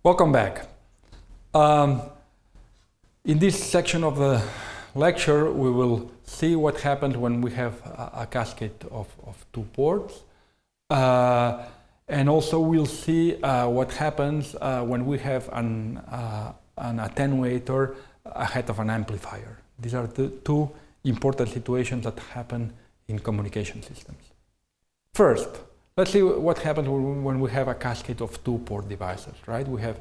Welcome back. In this section of the lecture, we will see what happens when we have a cascade of two ports. And also we'll see what happens when we have an attenuator ahead of an amplifier. These are the two important situations that happen in communication systems. First, let's see what happens when we have a cascade of two-port devices, right? We have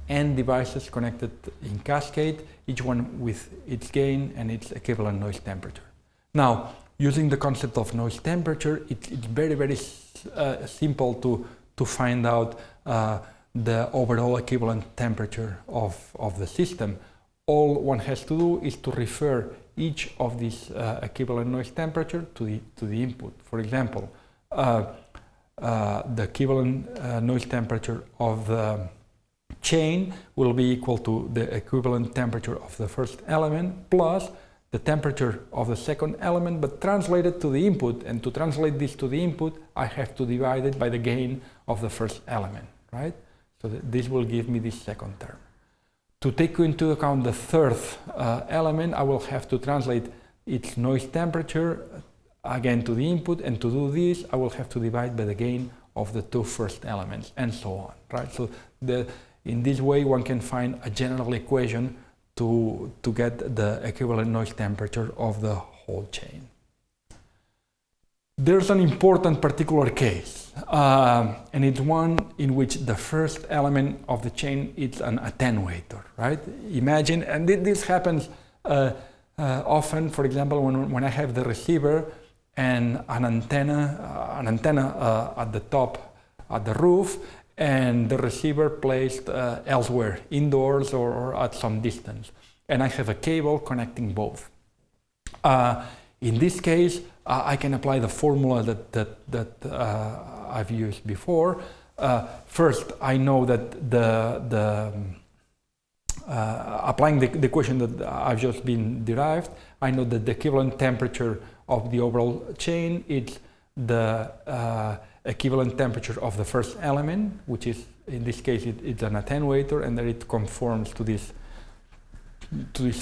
n devices connected in cascade, each one with its gain and its equivalent noise temperature. Now, using the concept of noise temperature, it's very simple to find out the overall equivalent temperature of the system. All one has to do is to refer each of these equivalent noise temperature to the input. For example, the equivalent noise temperature of the chain will be equal to the equivalent temperature of the first element plus the temperature of the second element, but translated to the input. And to translate this to the input, I have to divide it by the gain of the first element, right? So this will give me this second term. To take into account the third element, I will have to translate its noise temperature again to the input, and to do this, I will have to divide by the gain of the two first elements, and so on, right? So in this way, one can find a general equation to get the equivalent noise temperature of the whole chain. There's an important particular case, and it's one in which the first element of the chain is an attenuator, right? Imagine, and this happens often, for example, when I have the receiver and an antenna at the top, at the roof, and the receiver placed elsewhere, indoors or at some distance. And I have a cable connecting both. In this case, I can apply the formula that I've used before. First, I know that applying the equation that I've just been derived, I know that the equivalent temperature of the overall chain is the equivalent temperature of the first element, which is, in this case, it's an attenuator, and that it conforms to this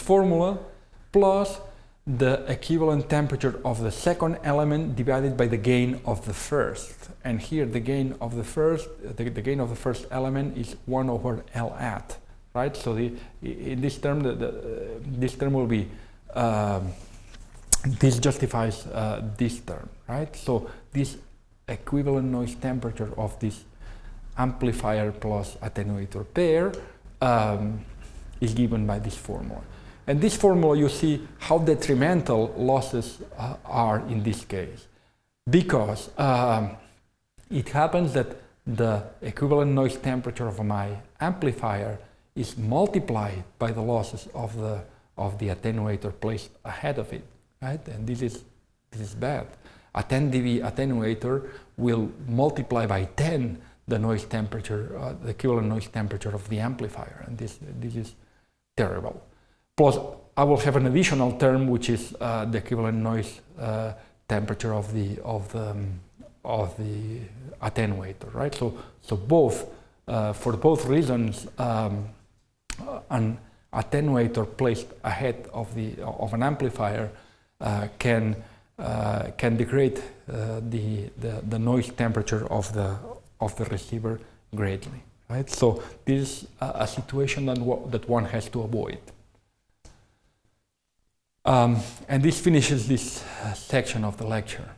formula, plus the equivalent temperature of the second element divided by the gain of the first. And here the gain of the first, the gain of the first element is 1 over L at, right? So in this term, this term will be, this justifies this term, right? So this equivalent noise temperature of this amplifier plus attenuator pair is given by this formula. And this formula, you see how detrimental losses are in this case, because it happens that the equivalent noise temperature of my amplifier is multiplied by the losses of the attenuator placed ahead of it, right? And this is bad. A 10 dB attenuator will multiply by 10 the noise temperature, the equivalent noise temperature of the amplifier, and this is terrible. Plus, I will have an additional term, which is the equivalent noise temperature of the attenuator, right? So both, for both reasons, an attenuator placed ahead of an amplifier can degrade the noise temperature of the receiver greatly, right? So this is a situation that one has to avoid. And this finishes this section of the lecture.